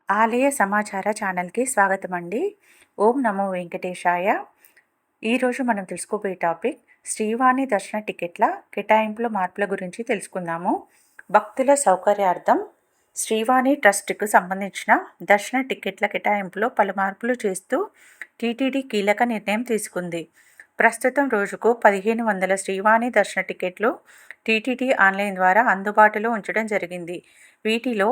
ఆలయ సమాచార ఛానల్కి స్వాగతం అండి. ఓం నమో వెంకటేశాయ. ఈరోజు మనం తెలుసుకోబోయే టాపిక్ శ్రీవాణి దర్శన టికెట్ల కేటాయింపుల మార్పుల గురించి తెలుసుకుందాము. భక్తుల సౌకర్యార్థం శ్రీవాణి ట్రస్ట్కు సంబంధించిన దర్శన టికెట్ల కేటాయింపులో పలు మార్పులు చేస్తూ టీటీడీ కీలక నిర్ణయం తీసుకుంది. ప్రస్తుతం రోజుకు 1500 శ్రీవాణి దర్శన టికెట్లు టీటీడీ ఆన్లైన్ ద్వారా అందుబాటులో ఉంచడం జరిగింది. వీటిలో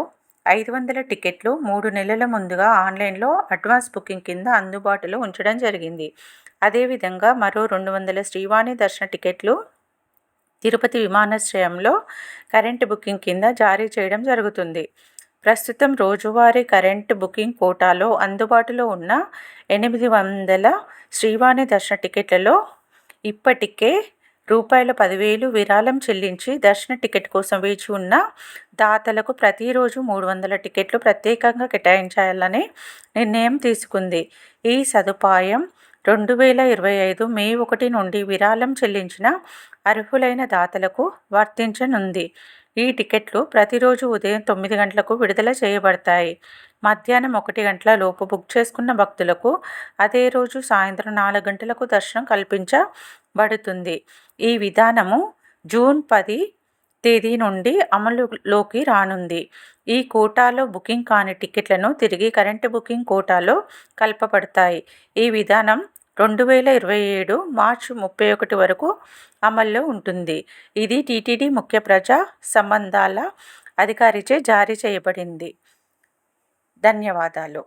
500 టికెట్లు 3 నెలల ముందుగా ఆన్లైన్లో అడ్వాన్స్ బుకింగ్ కింద అందుబాటులో ఉంచడం జరిగింది. అదేవిధంగా మరో 200 శ్రీవాణి దర్శన టికెట్లు తిరుపతి విమానాశ్రయంలో కరెంటు బుకింగ్ కింద జారీ చేయడం జరుగుతుంది. ప్రస్తుతం రోజువారీ కరెంటు బుకింగ్ కోటాలో అందుబాటులో ఉన్న 800 శ్రీవాణి దర్శన టికెట్లలో ఇప్పటికే ₹10,000 విరాళం చెల్లించి దర్శన టికెట్ కోసం వేచి ఉన్న దాతలకు ప్రతిరోజు 300 టికెట్లు ప్రత్యేకంగా కేటాయించాలని నిర్ణయం తీసుకుంది. ఈ సదుపాయం 2025 మే 1 నుండి విరాళం చెల్లించిన అర్హులైన దాతలకు వర్తించనుంది. ఈ టికెట్లు ప్రతిరోజు ఉదయం 9 గంటలకు విడుదల చేయబడతాయి. మధ్యాహ్నం 1 గంటల లోపు బుక్ చేసుకున్న భక్తులకు అదే రోజు సాయంత్రం 4 గంటలకు దర్శనం కల్పించబడుతుంది. ఈ విధానము జూన్ 10 తేదీ నుండి అమలులోకి రానుంది. ఈ కోటాలో బుకింగ్ కాని టికెట్లను తిరిగి కరెంటు బుకింగ్ కోటాలో కలపబడతాయి. ఈ విధానం 2027 మార్చి 31 వరకు అమల్లో ఉంటుంది. ఇది టీటీడీ ముఖ్య ప్రజా సంబంధాల అధికారిచే జారీ చేయబడింది. ధన్యవాదాలు.